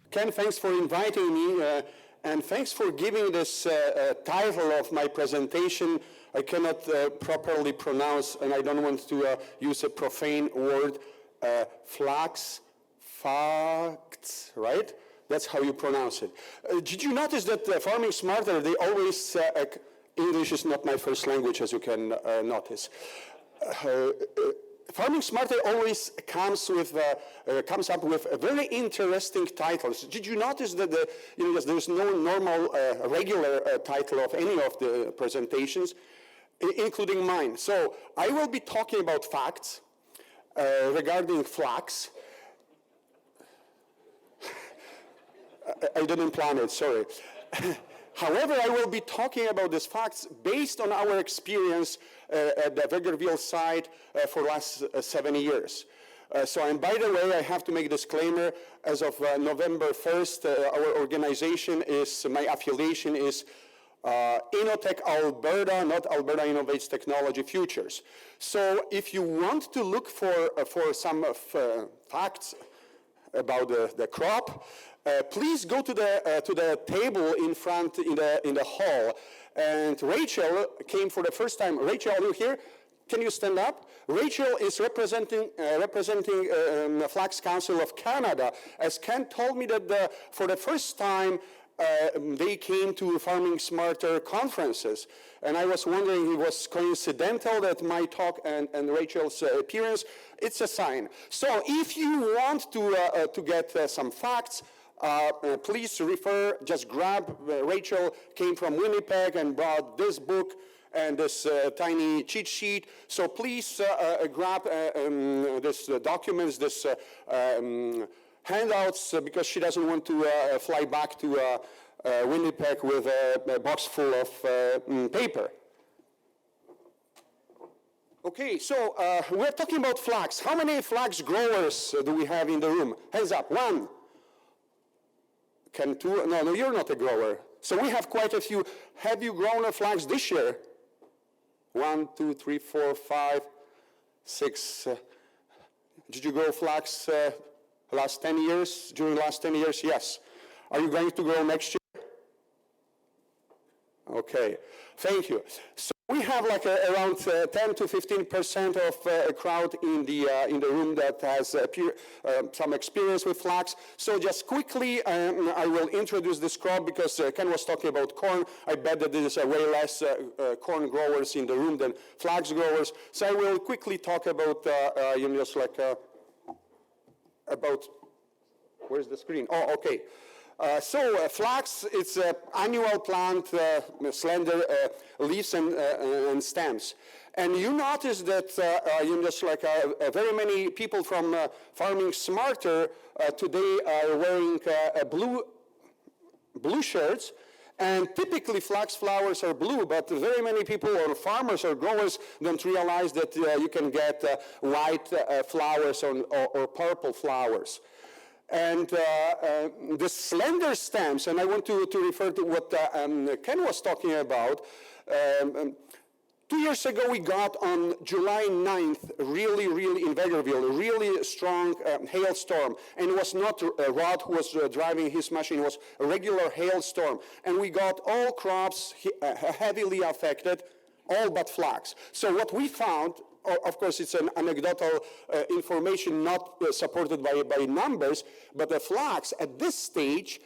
Ken, thanks for inviting me, and thanks for giving this title of my presentation. I cannot properly pronounce, and I don't want to use a profane word, Flax, facts, right? That's how you pronounce it. Did you notice that Farming Smarter, they always, English is not my first language, as you can notice. Farming Smarter always comes up with very interesting titles. Did you notice that there's no normal, regular title of any of the presentations, including mine? So I will be talking about facts regarding flax. I didn't plan it, sorry. However, I will be talking about these facts based on our experience at the Vegreville site for the last 7 years. And by the way, I have to make a disclaimer. As of November 1st, our organization my affiliation is Innotech Alberta, not Alberta Innovates Technology Futures. So if you want to look for some facts about the crop, please go to the table in front in the hall. And Rachel came for the first time. Rachel, are you here? Can you stand up? Rachel is representing the Flax Council of Canada. As Ken told me that for the first time they came to Farming Smarter conferences. And I was wondering, it was coincidental that my talk and Rachel's appearance, it's a sign. So if you want to get some facts, please just grab, Rachel came from Winnipeg and brought this book and this tiny cheat sheet. So please grab this documents, this handouts, because she doesn't want to fly back to Winnipeg with a box full of paper. Okay, so we're talking about flax. How many flax growers do we have in the room? Hands up, one. Can two? No, you're not a grower. So we have quite a few. Have you grown a flax this year? 1, 2, 3, 4, 5, 6. Did you grow flax last 10 years? During the last 10 years? Yes. Are you going to grow next year? Okay, thank you. So we have like around 10 to 15% of a crowd in the room that has some experience with flax. So just quickly, I will introduce this crop because Ken was talking about corn. I bet that there is way less corn growers in the room than flax growers. So I will quickly talk about about, where's the screen? Oh, okay. Flax, it's an annual plant, slender leaves and stems. And you notice that very many people from Farming Smarter today are wearing blue shirts. And typically flax flowers are blue, but very many people or farmers or growers don't realize that you can get white flowers or purple flowers. And the slender stems, and I want to refer to what Ken was talking about. 2 years ago, we got on July 9th, really in Vegreville, a really strong hailstorm. And it was not Rod who was driving his machine, it was a regular hailstorm. And we got all crops heavily affected, all but flax. So what we found, of course, it's an anecdotal information not supported by numbers, but the flax at this stage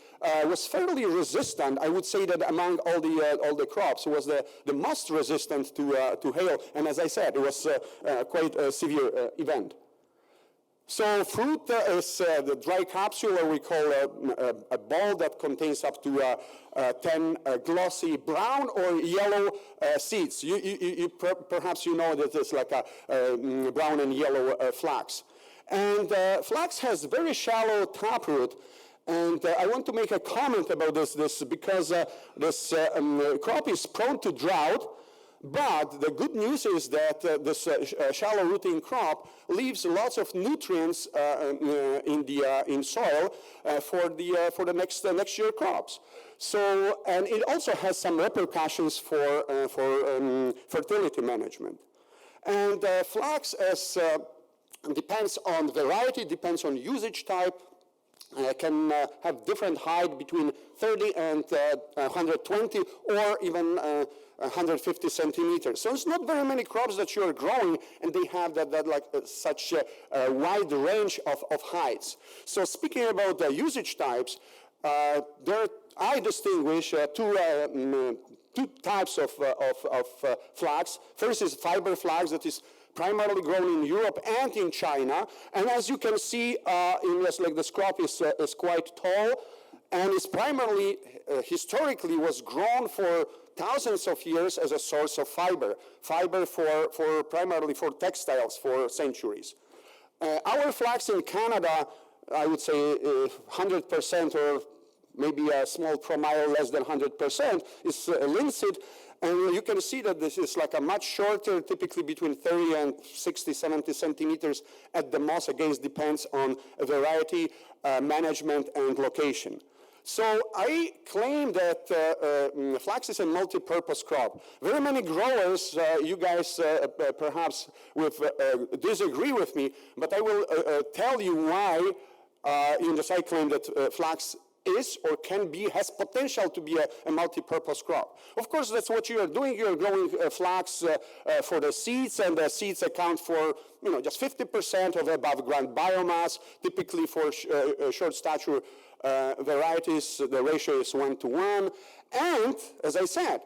was fairly resistant. I would say that among all the crops was the most resistant to hail. And as I said, it was quite a severe event. So fruit is the dry capsule, or we call a ball that contains up to 10 glossy brown or yellow seeds. Perhaps you know that it's like a brown and yellow flax. And flax has very shallow taproot. And I want to make a comment about this because this crop is prone to drought. But the good news is that this shallow rooting crop leaves lots of nutrients in soil for the next year crops. So, and it also has some repercussions for fertility management. And flax depends on variety, depends on usage type. can have different height between 30 and 120 or even 150 centimeters. So it's not very many crops that you are growing and they have such a wide range of heights. So speaking about the usage types, I distinguish two types of flax. First is fiber flax that is primarily grown in Europe and in China. And as you can see, this crop is quite tall and is primarily, historically, was grown for thousands of years as a source of fiber. Fiber primarily for textiles for centuries. Our flax in Canada, I would say 100% or maybe a small promile less than 100% is linseed. And you can see that this is like a much shorter, typically between 30 and 60, 70 centimeters at the most. Again, it depends on variety, management, and location. So I claim that flax is a multi-purpose crop. Very many growers, you guys perhaps disagree with me, but I will tell you why I claim that flax is or has potential to be a multi-purpose crop. Of course, that's what you are doing. You're growing flax for the seeds, and the seeds account for just 50% of above ground biomass. Typically for short stature varieties, the ratio is 1:1. And as I said,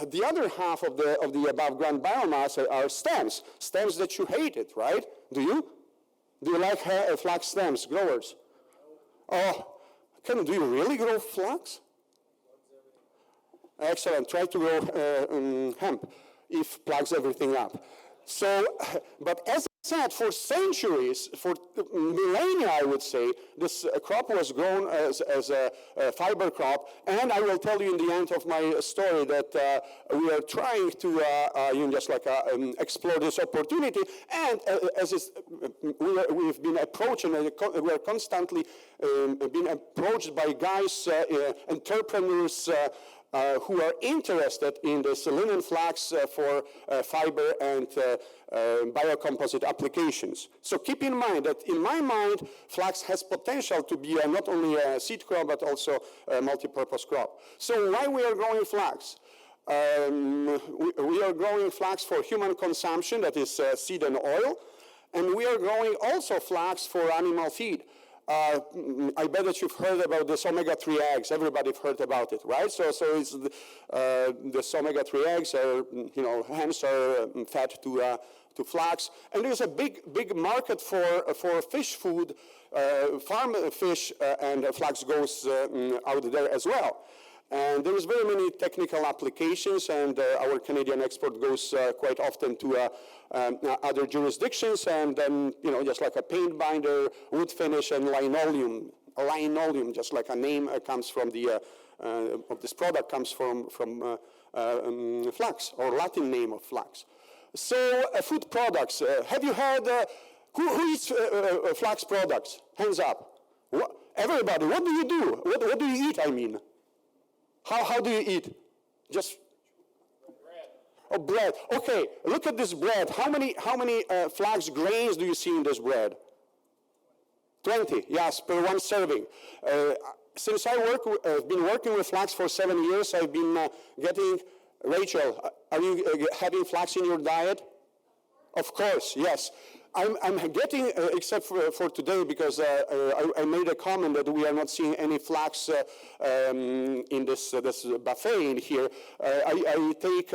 the other half of the above ground biomass are stems that you hated, right? Do you? Do you like flax stems, growers? Oh. Do you really grow flax? Excellent. Try to grow hemp if plugs everything up. So, but as I said, for centuries, for millennia, I would say, this crop was grown as a fiber crop. And I will tell you in the end of my story that we are trying to explore this opportunity. And we've been approached, and we are constantly being approached by guys, entrepreneurs, who are interested in this linen flax for fiber and biocomposite applications. So keep in mind that in my mind, flax has potential to be not only a seed crop, but also a multi-purpose crop. So why we are growing flax? We are growing flax for human consumption, that is seed and oil, and we are growing also flax for animal feed. I bet that you've heard about this omega-3 eggs. Everybody's heard about it, right? So it's this omega-3 eggs are, hens are fed to flax, and there's a big market for fish food, farm fish, and flax goes out there as well. And there is very many technical applications, and our Canadian export goes quite often to other jurisdictions, and then, just like a paint binder, wood finish, and linoleum. Linoleum, just like a name comes from of this product comes from flax, or Latin name of flax. So food products, have you heard, who eats flax products? Hands up. Everybody, what do you do? What do you eat, I mean? How do you eat? Just bread. Oh, bread. Okay, look at this bread. How many flax grains do you see in this bread? 20, yes, per one serving. Since I've been working with flax for 7 years, I've been getting, Rachel, are you having flax in your diet? Of course, yes. I'm getting, except for today, because I made a comment that we are not seeing any flax in this buffet in here. I take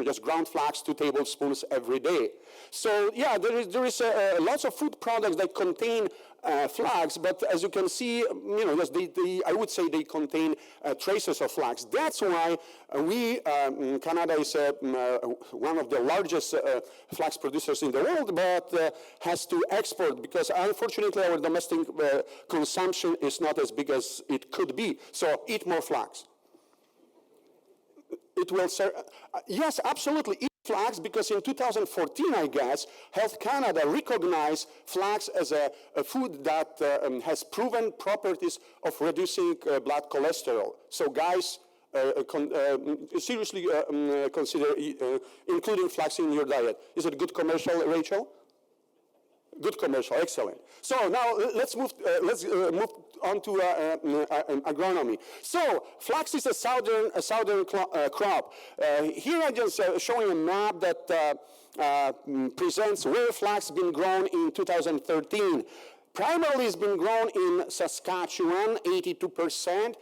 just ground flax, 2 tablespoons every day. So yeah, there is lots of food products that contain flax, but as you can see, I would say they contain traces of flax. That's why Canada is one of the largest flax producers in the world, but has to export, because unfortunately our domestic consumption is not as big as it could be. So eat more flax. It will serve, yes, absolutely. Eat flax, because in 2014, I guess, Health Canada recognized flax as a food that has proven properties of reducing blood cholesterol. So guys, seriously consider including flax in your diet. Is it a good commercial, Rachel? Good commercial, excellent. So now let's move on to agronomy. So flax is a southern crop. Here I'm just showing a map that presents where flax has been grown in 2013. Primarily it's been grown in Saskatchewan, 82%.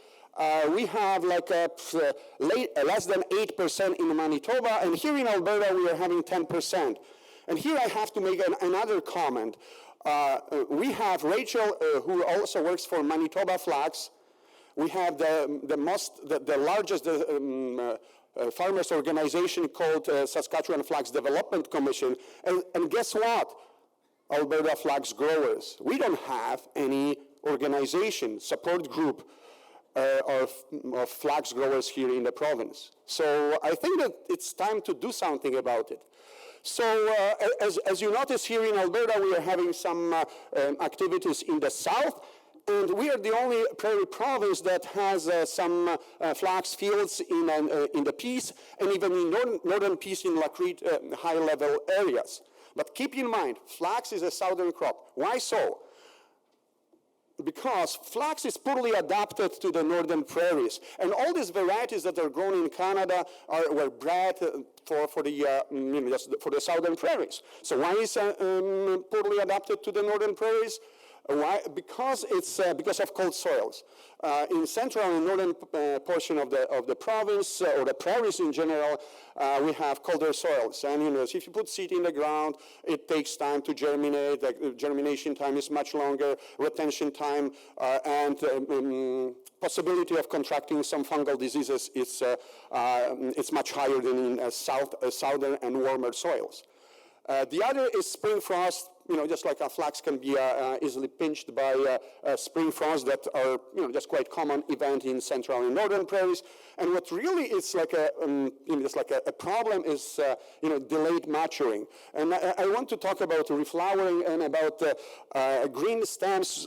We have like less than 8% in Manitoba, and here in Alberta we are having 10%. And here I have to make another comment. We have Rachel, who also works for Manitoba Flax. We have the largest farmers organization called Saskatchewan Flax Development Commission. And guess what? Alberta Flax Growers. We don't have any organization, support group of flax growers here in the province. So I think that it's time to do something about it. So as you notice here in Alberta, we are having some activities in the south, and we are the only prairie province that has some flax fields in the Peace, and even in northern Peace in Lacrete high-level areas. But keep in mind, flax is a southern crop. Why so? Because flax is poorly adapted to the Northern Prairies, and all these varieties that are grown in Canada were bred for the Southern Prairies. So why is poorly adapted to the Northern Prairies? Why? Because it's because of cold soils. In central and northern portion of the province, or the prairies in general, we have colder soils. And if you put seed in the ground, it takes time to germinate. The germination time is much longer. Retention time and possibility of contracting some fungal diseases is it's much higher than in southern and warmer soils. The other is spring frost. Just like a flax can be easily pinched by spring frost that are, just quite common event in central and northern prairies. And what really is like a problem is, delayed maturing. And I want to talk about reflowering and about green stems,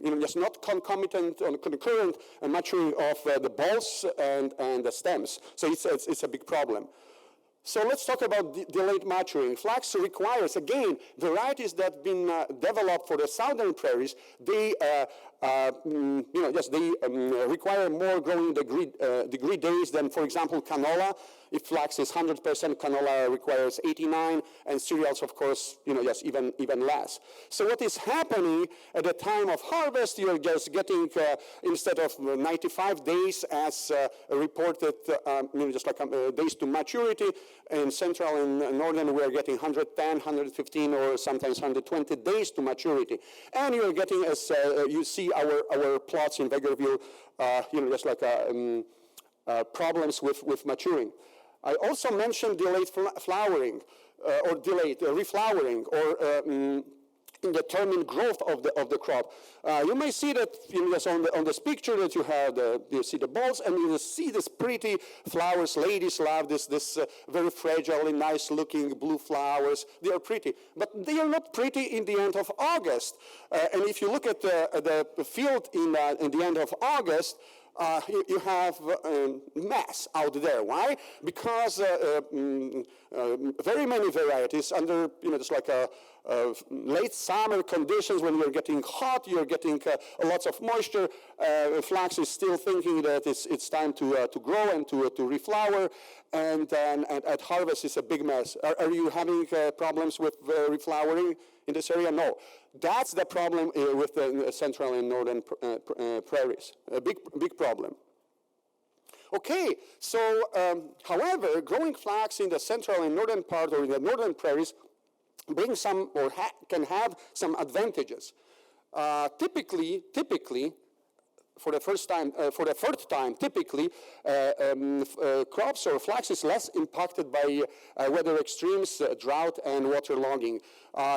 just not concomitant or concurrent maturing of the bulbs and the stems. So it's a big problem. So let's talk about delayed maturing. Flax requires, again, varieties that have been developed for the southern prairies. They, require more growing degree days than, for example, canola. If flax is 100%, canola requires 89, and cereals, of course, just even less. So what is happening at the time of harvest, you're just getting, instead of 95 days as reported, days to maturity, in central and northern, we're getting 110, 115, or sometimes 120 days to maturity. And you're getting, as you see our plots in Vegreville, problems with maturing. I also mentioned delayed flowering, or delayed reflowering, or indeterminate growth of the crop. You may see that on this picture that you have, you see the bulbs, and you see this pretty flowers. Ladies love this very fragile and nice looking blue flowers. They are pretty, but they are not pretty in the end of August. And if you look at the field in the end of August, you have mess out there. Why? Because very many varieties under, just like late summer conditions, when you're getting hot, you're getting lots of moisture. Flax is still thinking that it's time to grow and to reflower, and at harvest it's a big mess. Are you having problems with reflowering in this area? No. That's the problem with the central and northern prairies. A big problem. Okay, so however, growing flax in the central and northern part, or in the northern prairies, brings some, or can have some advantages. Typically, for the third time, typically, crops or flax is less impacted by weather extremes, drought, and waterlogging.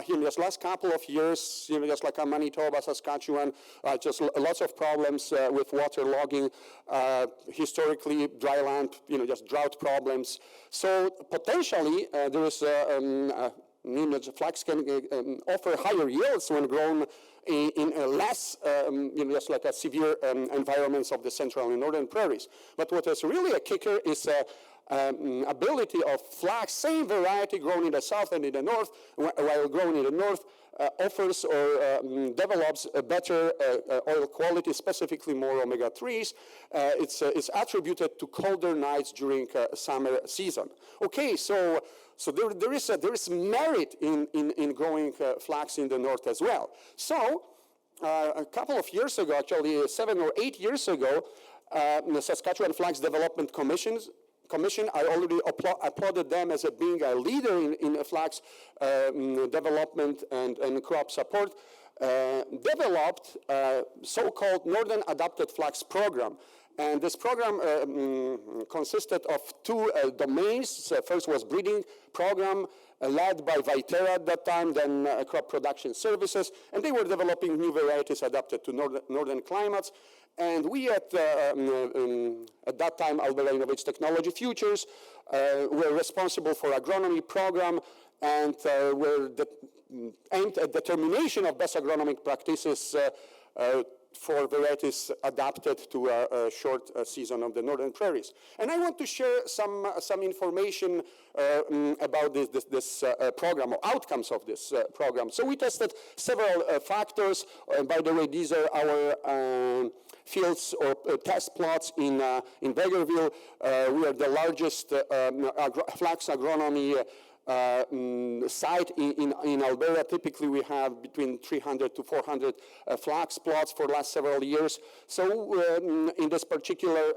In this last couple of years, just like Manitoba, Saskatchewan, just lots of problems with waterlogging. Historically, dry land, just drought problems. So potentially, there is flax can offer higher yields when grown in less, just like severe environments of the central and northern prairies. But what is really a kicker is ability of flax, same variety grown in the south and in the north, while grown in the north, offers or develops a better oil quality, specifically more omega-3s. It's attributed to colder nights during summer season. Okay, so there is merit in growing flax in the north as well. So a couple of years ago, actually 7 or 8 years ago, the Saskatchewan Flax Development Commission, I already applauded them as being a leader in flax development and crop support, developed so-called Northern Adapted Flax Program. And this program consisted of two domains. First was breeding program led by Viterra at that time, then crop production services, and they were developing new varieties adapted to northern climates. And we at that time, Alberta Innovates Technology Futures, were responsible for agronomy program and aimed at determination of best agronomic practices for varieties adapted to a short season of the Northern Prairies. And I want to share some information about this program, or outcomes of this program. So we tested several factors. By the way, these are our fields or test plots in Vegreville. We are the largest flax agronomy site in Alberta. Typically, we have between 300 to 400 flax plots for the last several years. So in this particular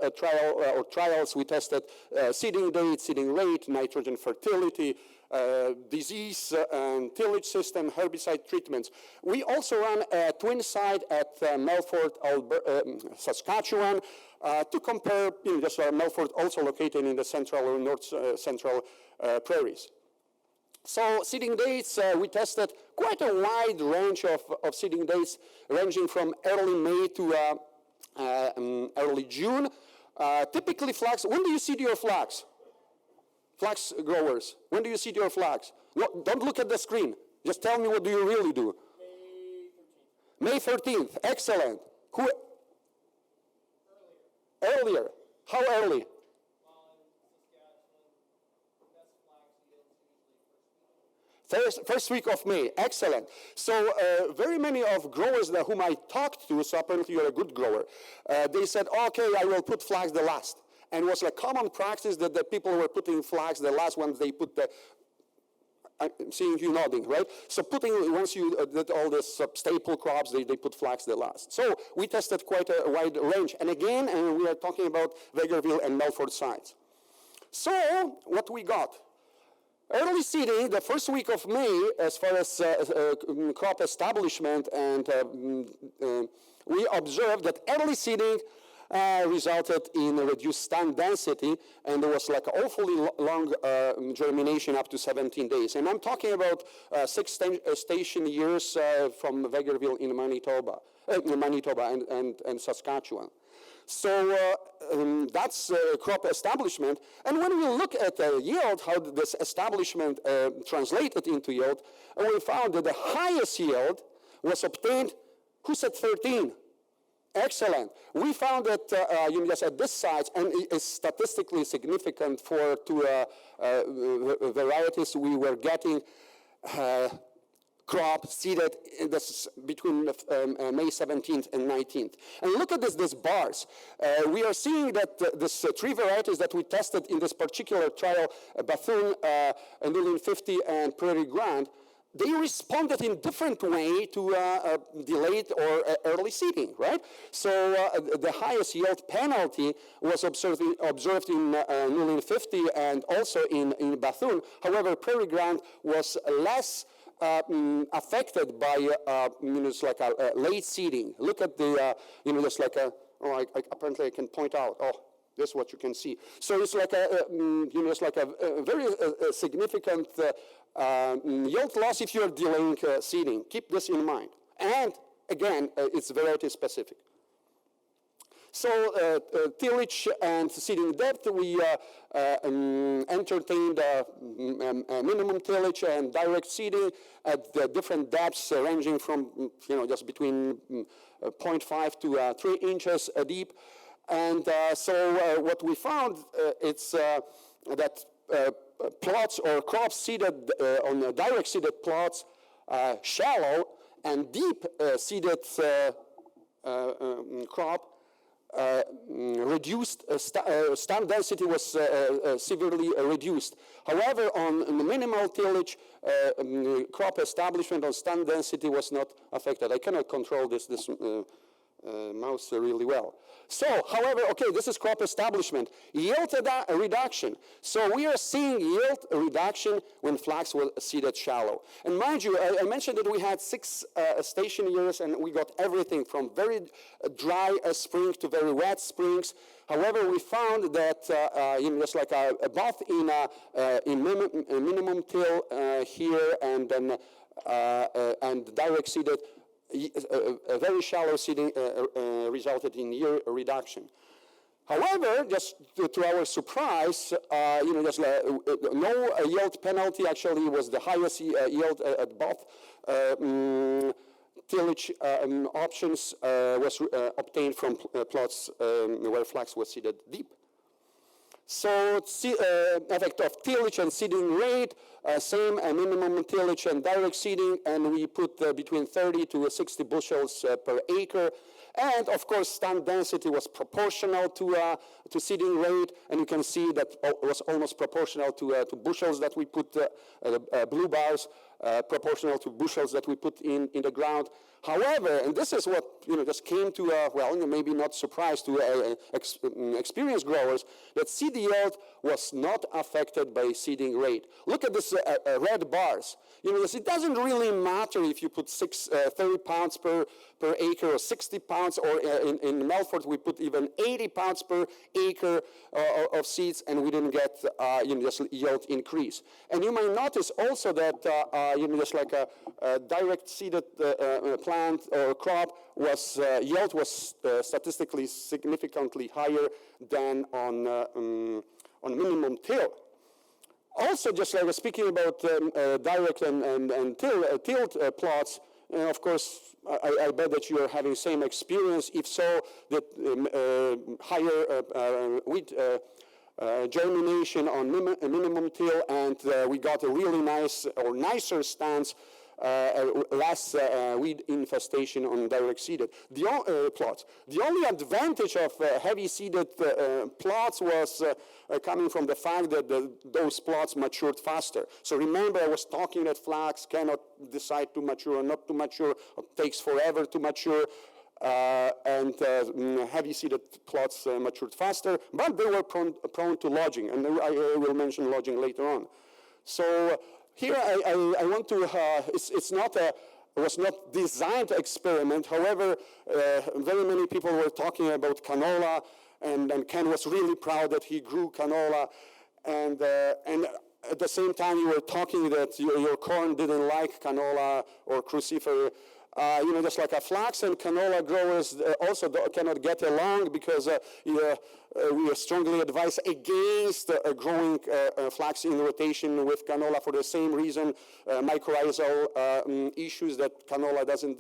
trials, we tested seeding date, seeding rate, nitrogen fertility, disease and tillage system, herbicide treatments. We also ran a twin site at Melfort, Saskatchewan, to compare, just Melfort also located in the central or north central prairies. So seeding dates, we tested quite a wide range of seeding dates, ranging from early May to early June. Typically flax, when do you seed your flax? Flax growers, when do you seed your flax? No, don't look at the screen. Just tell me, what do you really do? May 13th. May 13th, excellent. Who? Earlier. How early? First week of May, excellent. So very many of growers whom I talked to, so apparently you're a good grower, they said, okay, I will put flax the last. And it was like common practice that the people were putting flax the last once they put the, I'm seeing you nodding, right? So once you did all this staple crops, they put flax the last. So we tested quite a wide range. And again, we are talking about Vegreville and Melfort sites. So what we got? Early seeding, the first week of May, as far as crop establishment, and we observed that early seeding resulted in a reduced stand density, and there was like an awfully long germination up to 17 days. And I'm talking about 6 station years from Vegreville in Manitoba and Saskatchewan. So that's crop establishment. And when we look at yield, how this establishment translated into yield, we found that the highest yield was obtained, who said 13? Excellent. We found that just at this site, and it is statistically significant for two varieties, we were getting crop seeded between May 17th and 19th. And look at these bars. We are seeing that these 3 varieties that we tested in this particular trial, Bethune, Linum 50, and Prairie Grand, they responded in different way to delayed or early seeding, right? So the highest yield penalty was observed in Linum 50 and also in Bethune. However, Prairie Grand was less affected by it's like a late seeding. Look at the just like a, apparently I can point out, this is what you can see. So it's like it's like a very significant yield loss if you're delaying seeding. Keep this in mind. And again, it's variety specific. So tillage and seeding depth, we entertained minimum tillage and direct seeding at different depths ranging from just between 0.5 to 3 inches deep. And so what we found, it's plots or crops seeded on direct seeded plots, shallow and deep seeded crop, stand density was severely reduced. However, on the minimal tillage, crop establishment on stand density was not affected. I cannot control this mouse really well. So, however, okay, this is crop establishment. Yield reduction. So we are seeing yield reduction when flax was seeded shallow. And mind you, I mentioned that we had 6 station years and we got everything from very dry spring to very wet springs. However, we found that just like both in minimum till here and then and direct seeded, a very shallow seeding resulted in yield reduction. However, just to our surprise, just no yield penalty. Actually, was the highest yield at both tillage options was obtained from plots where flax was seeded deep. So, effect of tillage and seeding rate, same minimum tillage and direct seeding, and we put between 30 to 60 bushels per acre. And of course, stand density was proportional to seeding rate, and you can see that it was almost proportional to bushels that we put, blue bars, proportional to bushels that we put in the ground. However, and this is what just came to well, maybe not surprise to experienced growers, that seed yield was not affected by seeding rate. Look at this red bars. It doesn't really matter if you put 30 pounds per acre or 60 pounds, or in Melfort we put even 80 pounds per acre of seeds, and we didn't get just yield increase. And you might notice also that just like a direct seeded plant or crop was yield was statistically significantly higher than on minimum till. Also, just like speaking about direct and tilled plots, of course, I bet that you are having same experience. If so, that higher wheat germination on minimum till, and we got a really nice or nicer stance, less weed infestation on direct seeded plots. The only advantage of heavy seeded plots was coming from the fact that those plots matured faster. So remember, I was talking that flax cannot decide to mature or not to mature, it takes forever to mature. And heavy seeded plots matured faster, but they were prone to lodging, and I will mention lodging later on. So here I want to, it was not designed experiment. However, very many people were talking about canola, and Ken was really proud that he grew canola, and at the same time you were talking that your corn didn't like canola or crucifer. Just like a flax and canola growers also cannot get along, because we strongly advise against growing flax in rotation with canola for the same reason, mycorrhizal issues, that canola doesn't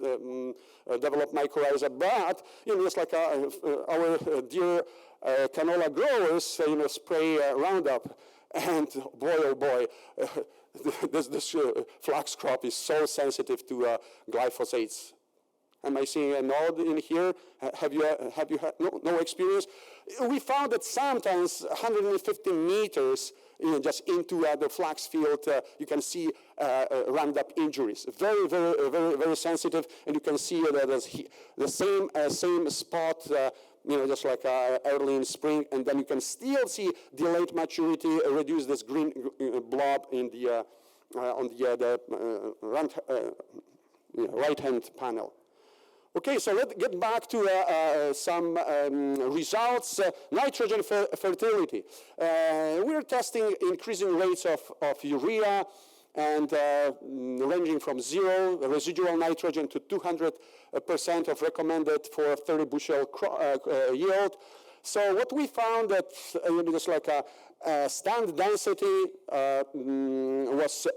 develop mycorrhiza. But just like our dear canola growers, spray Roundup, and boy oh boy. This flax crop is so sensitive to glyphosates. Am I seeing a nod in here? Have you had no experience? We found that sometimes 150 meters just into the flax field, you can see Roundup injuries. Very, very, very, very sensitive, and you can see that the same spot. Just like early in spring, and then you can still see delayed maturity, reduce this green blob in the on the right-hand panel. Okay, so let's get back to some results. Nitrogen fertility. We're testing increasing rates of urea, and ranging from 0 residual nitrogen to 200% of recommended for 30 bushel yield. So what we found that just like a stand density was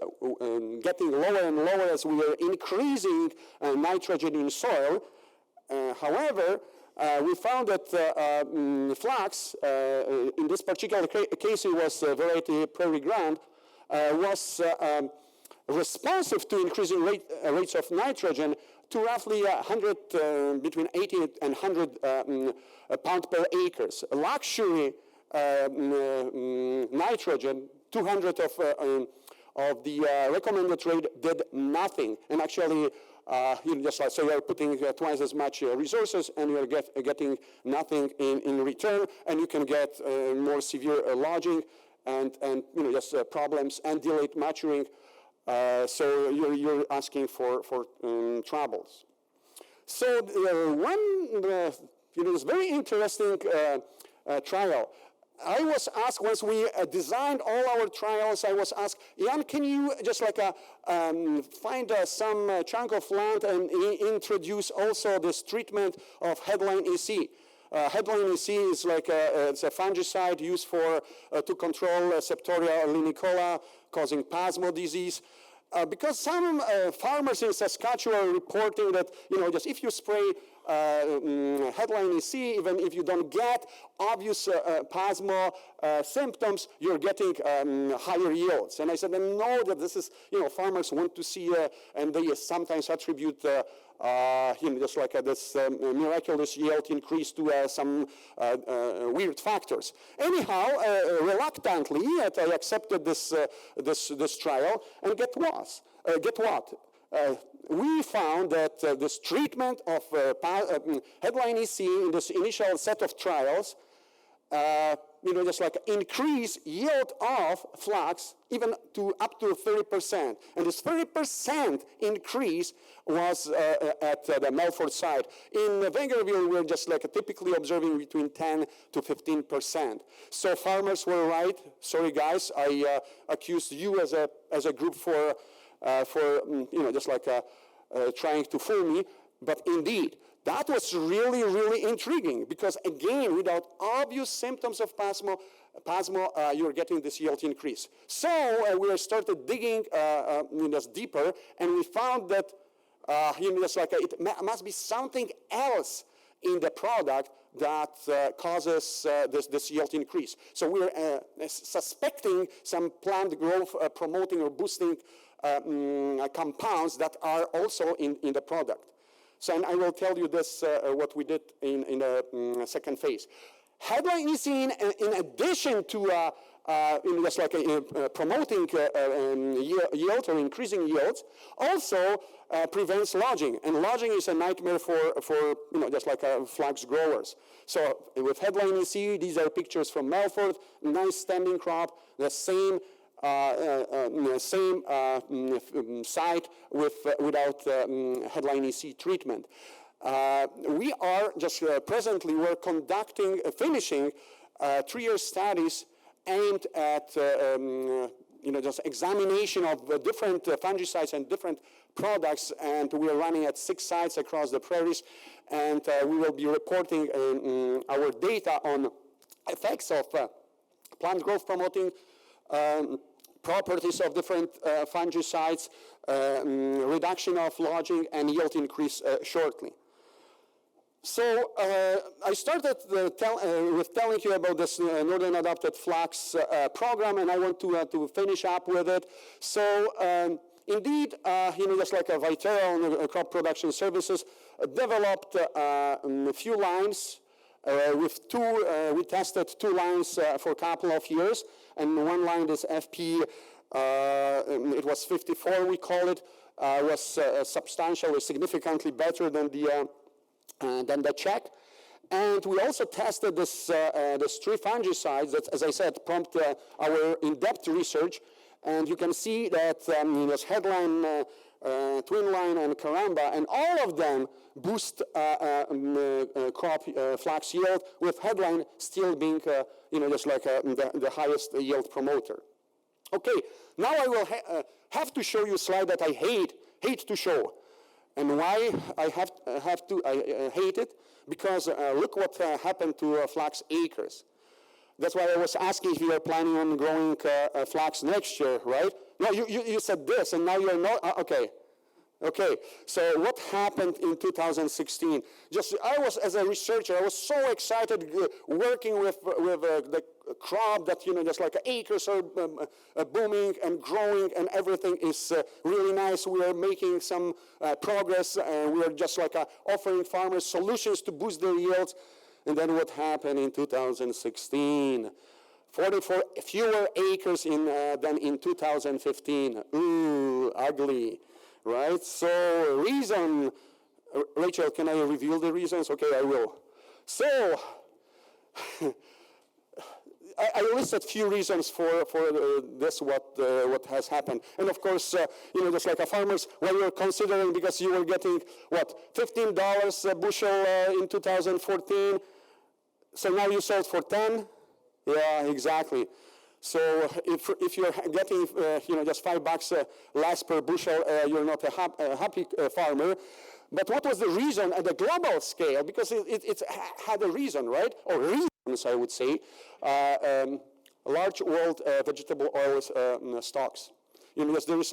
getting lower and lower as we were increasing nitrogen in soil. However, we found that flax, in this particular case it was variety Prairie Grand, was responsive to increasing rates of nitrogen to roughly 100, between 80 and 100 pound per acres. Luxury nitrogen, 200 of the recommended rate did nothing. And actually, just like, so you're putting twice as much resources and you're getting nothing in return, and you can get more severe lodging and just problems and delayed maturing. So you're asking for troubles. So this very interesting trial. I was asked, once we designed all our trials, I was asked, Jan, can you just like find some chunk of land and introduce also this treatment of headline EC? Headline EC is like it's a fungicide used for to control Septoria linicola, causing Pasmo disease. Because some farmers in Saskatchewan are reporting that, just if you spray headline EC, even if you don't get obvious Pasmo symptoms, you're getting higher yields. And I said, no, that this is, farmers want to see, and they sometimes attribute just like this miraculous yield increase to some weird factors. Anyhow, reluctantly, I accepted this trial, and get what? We found that this treatment of headline EC in this initial set of trials, just like increase yield of flax even to up to 30%. And this 30% increase was at the Melfort site. In Vegreville, we're just like typically observing between 10 to 15%. So farmers were right. Sorry, guys, I accused you as a group for just like trying to fool me. But indeed, that was really, really intriguing because, again, without obvious symptoms of Pasmo, you're getting this yield increase. So we started digging just deeper, and we found that just like it must be something else in the product that causes this yield increase. So we're suspecting some plant growth promoting or boosting compounds that are also in the product. So, and I will tell you this, what we did in the second phase. Headline EC, in addition to just like promoting yield or increasing yields, also prevents lodging. And lodging is a nightmare for just like flax growers. So with headline EC, these are pictures from Melfort, nice standing crop, the same site without headline EC treatment. We are just presently, we're conducting, finishing 3-year studies aimed at just examination of different fungicides and different products, and we are running at 6 sites across the prairies, and we will be reporting our data on effects of plant growth promoting properties of different fungicides, reduction of lodging, and yield increase shortly. So I started with telling you about this Northern Adapted Flax program, and I want to finish up with it. So indeed, just like a Viterra Crop Production Services developed a few lines. We tested 2 lines for a couple of years, and one line is FP, it was 54, we call it, was substantially, significantly better than the check. And we also tested this 3 fungicides that, as I said, prompt our in-depth research. And you can see that this headline, twin line, and caramba, and all of them boost crop flax yield, with headline still being, just like the highest yield promoter. Okay, now I will have to show you a slide that I hate to show. And why I hate it? Because look what happened to flax acres. That's why I was asking if you are planning on growing flax next year, right? No, you said this, and now you're not. Okay. Okay, so what happened in 2016? As a researcher, I was so excited working with the crop that, just like acres are booming and growing and everything is really nice. We are making some progress and we are just like offering farmers solutions to boost their yields. And then what happened in 2016? 44 fewer acres than in 2015. Ooh, ugly. Right? So reason, Rachel, can I reveal the reasons? Okay, I will. So I listed few reasons for this, what has happened. And of course, just like a farmers, when you're considering, because you were getting, $15 a bushel in 2014, so now you sold for 10? Yeah, exactly. So if you're getting just $5 less per bushel, you're not a happy farmer. But what was the reason at the global scale? Because it had a reason, right? Or reasons, I would say. Large world vegetable oils stocks. Because there is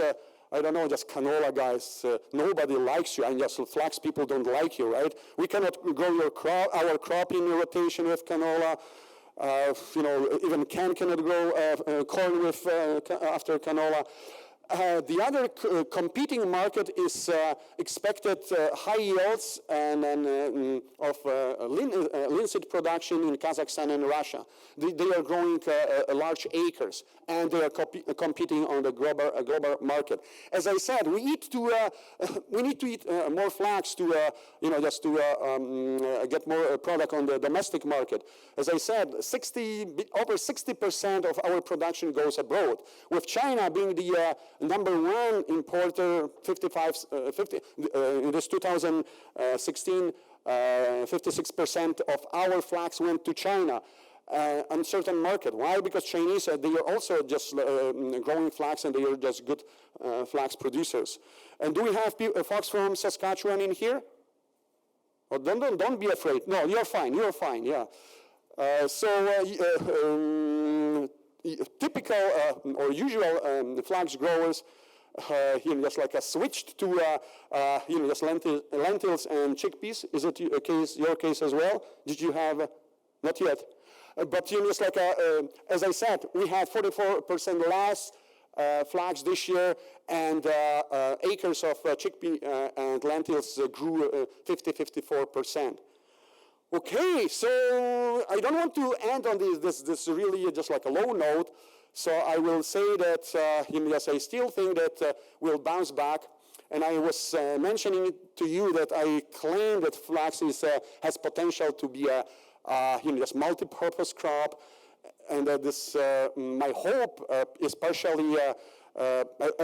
I don't know, just canola guys. Nobody likes you, and just flax people don't like you, right? We cannot grow our crop in rotation with canola. Even cannot grow corn with after canola. The other competing market is expected high yields and of linseed production in Kazakhstan and Russia. They are growing large acres, and they are competing on the global market. As I said, we need to eat more flax to just to get more product on the domestic market. As I said, over 60% of our production goes abroad, with China being the number one importer. 50 in this 2016, 56% of our flax went to China. Uncertain market. Why? Because Chinese, they are also just growing flax, and they are just good flax producers. And do we have folks from Saskatchewan in here? Oh, don't be afraid. No, you're fine. You're fine. Yeah. Typical or usual flax growers, just like switched to just lentils and chickpeas. Is it your case as well? Did you have? Not yet. But just like as I said, we had 44% less flax this year, and acres of chickpea and lentils grew 54%. Okay, so I don't want to end on this really just like a low note. So I will say that yes, I still think that we'll bounce back. And I was mentioning to you that I claim that flax has potential to be a just multi-purpose crop, and that this my hope is partially a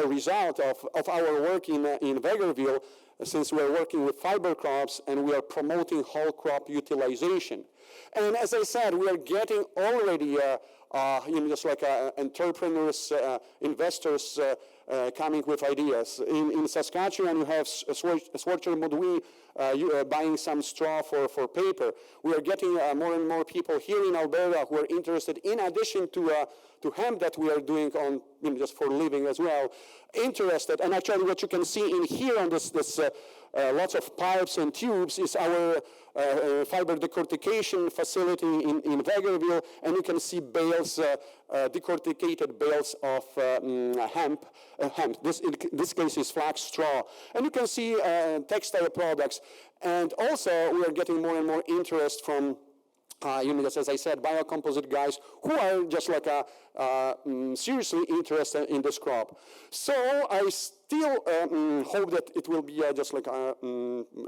result of our work in Vegreville, since we're working with fiber crops and we are promoting whole crop utilization. And as I said, we are getting already just like entrepreneurs, investors coming with ideas. In Saskatchewan, you have Swarcher Modui buying some straw for paper. We are getting more and more people here in Alberta who are interested, in addition to hemp that we are doing on just for living as well, interested. And actually what you can see in here on this lots of pipes and tubes is our fiber decortication facility in Vegreville, and you can see bales, decorticated bales of hemp. In this case is flax straw. And you can see textile products. And also we are getting more and more interest from just as I said, biocomposite guys who are just like seriously interested in this crop. So I still hope that it will be just like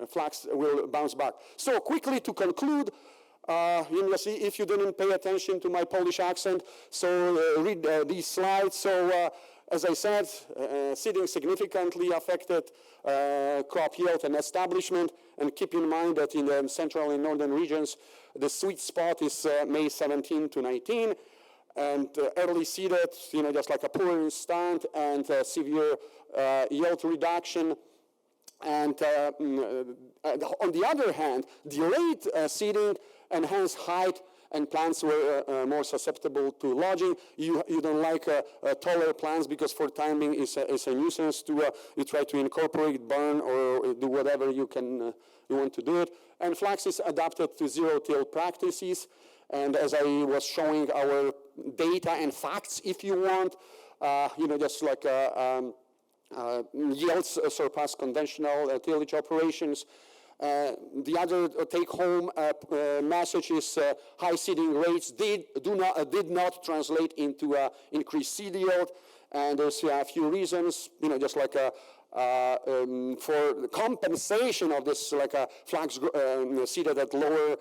flax will bounce back. So quickly to conclude, if you didn't pay attention to my Polish accent, so read these slides. So as I said, seeding significantly affected crop yield and establishment, and keep in mind that in the central and northern regions, the sweet spot is May 17 to 19, and early seeded, just like a poor stand and severe yield reduction. And on the other hand, delayed seeding enhanced height and plants were more susceptible to lodging. You don't like taller plants because for timing is a nuisance to you try to incorporate, burn, or do whatever you can you want to do it. And flax is adapted to zero-till practices. And as I was showing our data and facts, if you want, just like yields surpass conventional tillage operations. The other take-home message is high seeding rates did not translate into increased seed yield, and there's a few reasons. Just like for the compensation of this, like a flax seeded at lower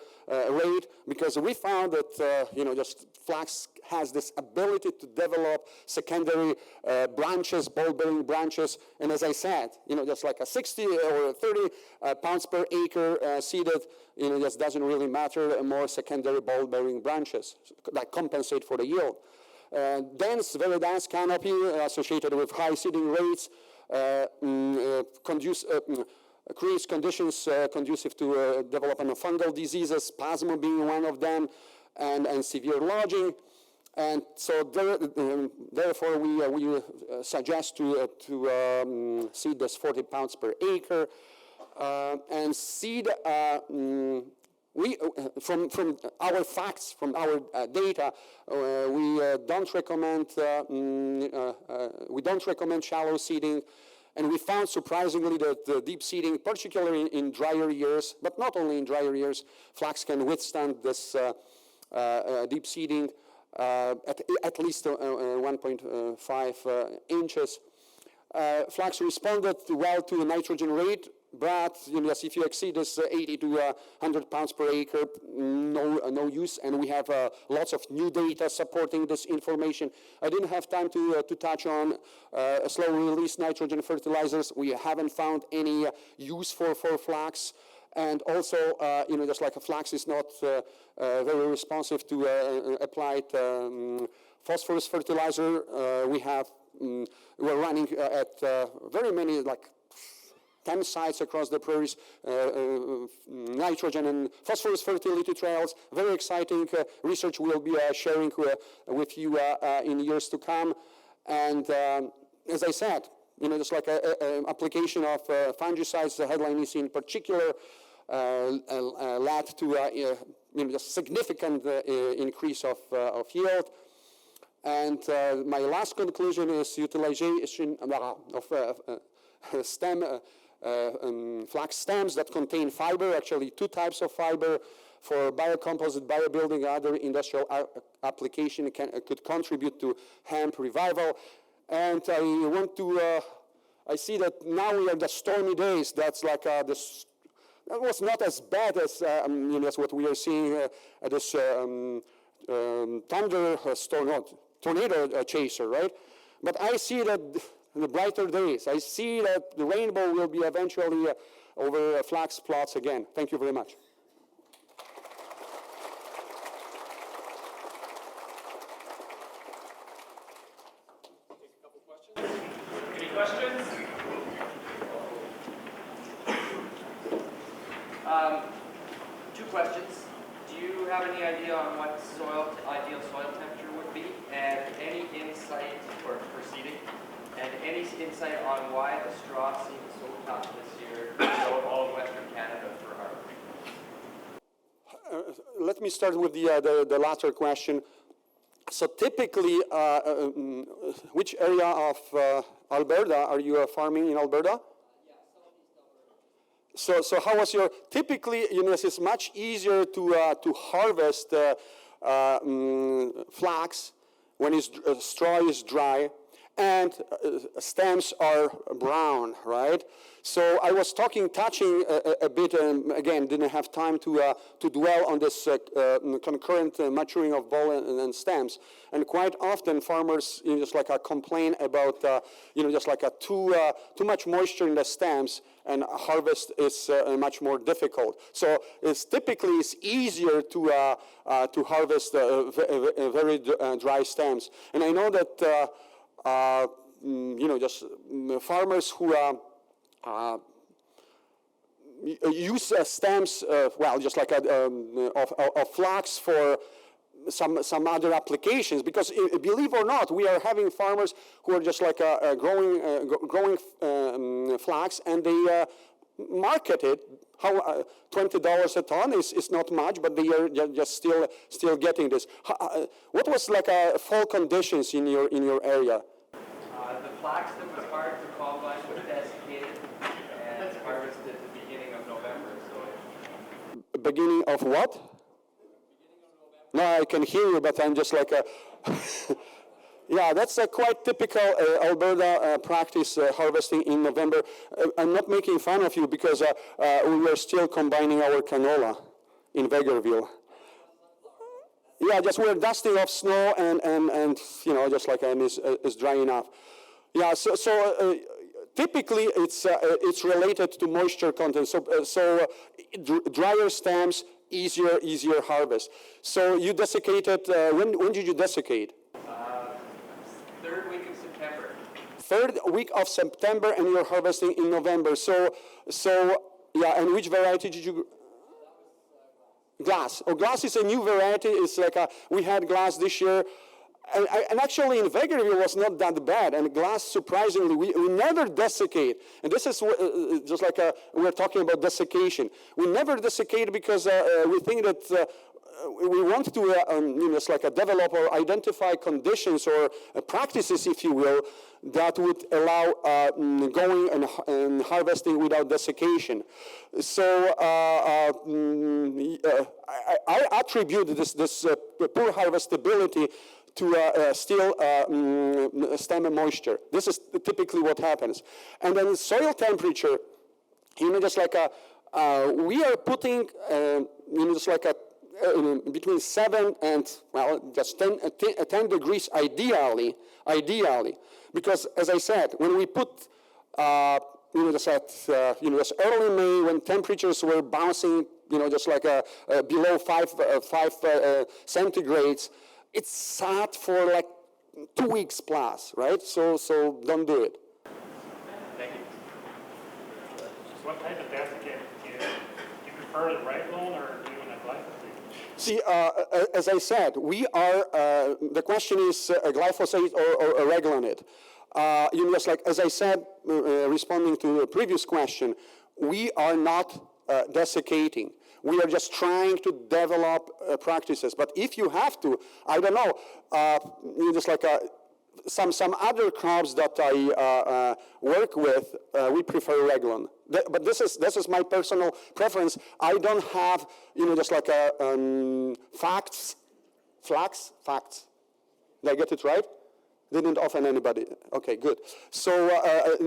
rate, because we found that just flax has this ability to develop secondary branches, bulb-bearing branches, and as I said, just like a 60 or 30 pounds per acre seeded, just doesn't really matter. More secondary bulb-bearing branches that compensate for the yield. Very dense canopy associated with high seeding rates. Creates conditions conducive to development of fungal diseases, spasm being one of them, and severe lodging. And so therefore we suggest to seed this 40 pounds per acre and seed. From our facts, from our data, we don't recommend shallow seeding, and we found surprisingly that deep seeding, particularly in drier years, but not only in drier years, flax can withstand this deep seeding at least 1.5 inches. Flax responded well to the nitrogen rate. But if you exceed this 80 to 100 pounds per acre, no use, and we have lots of new data supporting this information. I didn't have time to touch on slow-release nitrogen fertilizers. We haven't found any use for flax, and also, just like a flax is not very responsive to applied phosphorus fertilizer. We're running at very many, like 10 sites across the prairies, nitrogen and phosphorus fertility trials. Very exciting research we'll be sharing with you in years to come. And as I said, just like an application of fungicides, the headline is in particular led to a significant increase of yield. And my last conclusion is utilization of flax stems that contain fiber, actually two types of fiber for biocomposite, biobuilding, other industrial application could contribute to hemp revival. And I see that now we are the stormy days. That's like this. That was not as bad as as what we are seeing this tornado chaser, right? But I see that in the brighter days, I see that the rainbow will be eventually over flax plots again. Thank you very much. Take a couple questions. Any questions? Two questions. Do you have any idea on what ideal soil temperature would be, and any insight for seeding? And any insight on why the straw seems so tough this year throughout all of Western Canada for harvest? Let me start with the latter question. So typically, which area of Alberta are you farming in Alberta? So how was your, typically, it's much easier to harvest flax when straw is dry and stems are brown, right? So I was touching a bit, and again, didn't have time to dwell on this concurrent maturing of ball and stems. And quite often, farmers just like complain about just like too much moisture in the stems, and harvest is much more difficult. So it's typically easier to harvest very dry stems. And I know that just farmers who use stems, just like of flax for some other applications, because believe or not, we are having farmers who are just like growing flax, and they market it. How $20 a ton is not much, but they are just still getting this. What was like fall conditions in your area? The flax that was hard to combine was desiccated and harvested at the beginning of November. So Beginning of what? No, I can hear you, but I'm just like a... Yeah, that's a quite typical Alberta practice, harvesting in November. I'm not making fun of you, because we are still combining our canola in Vegreville. Yeah, just we're dusting off snow, and you know, just like it's dry enough. Yeah, so typically it's related to moisture content. So drier stems, easier harvest. So you desiccated, when did you desiccate? third week of September. Third week of September, and you're harvesting in November. So yeah, and which variety did you? Glass. Oh, glass is a new variety. It's like we had glass this year. And actually in Vegreville it was not that bad, and glass, surprisingly, we never desiccate. And this is just like we're talking about desiccation. We never desiccate because we think that we want to you know, it's like develop or identify conditions or practices, if you will, that would allow going and harvesting without desiccation. So I attribute this poor harvestability to still stem moisture. This is typically what happens. And then soil temperature, you know, just like we are putting, you know, just like between 7 and, well, just 10 degrees ideally, because as I said, when we put, you know, just at, you know, just early May, when temperatures were bouncing, you know, just like below 5 centigrades, it sat for like 2 weeks plus, right? So don't do it. Thank you. What type of desiccant do you prefer, the right loan or doing a glyphosate? See, as I said, we are, the question is glyphosate or reglanid. You know, just like, as I said, responding to the previous question, we are not desiccating. We are just trying to develop practices. But if you have to, I don't know, you know, just like some other crops that I work with, we prefer Reglan. But this is my personal preference. I don't have, you know, just like Flax. Did I get it right? Didn't offend anybody. Okay, good. So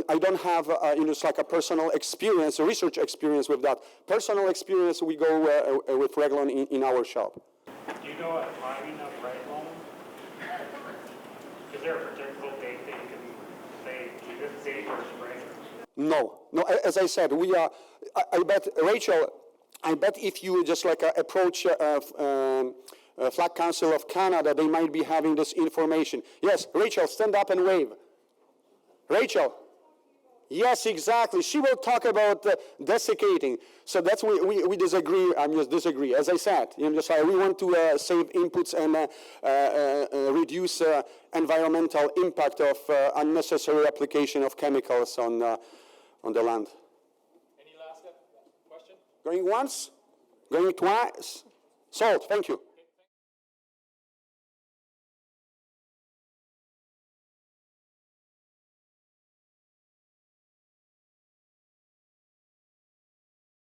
I don't have, you know, it's like a personal experience, a research experience with that. Personal experience, we go with Reglan in our shop. Do you know what timing of right loan? Is there a particular date that you can say glyphosate or spray? No. As I said, we are. I bet, Rachel. I bet if you just like approach Flag Council of Canada, they might be having this information. Yes, Rachel, stand up and wave. Rachel. Yes, exactly. She will talk about desiccating. So that's we disagree. I'm just disagree. As I said, you know, just we want to save inputs and reduce environmental impact of unnecessary application of chemicals on the land. Any last question? Going once, going twice. Sold. Thank you.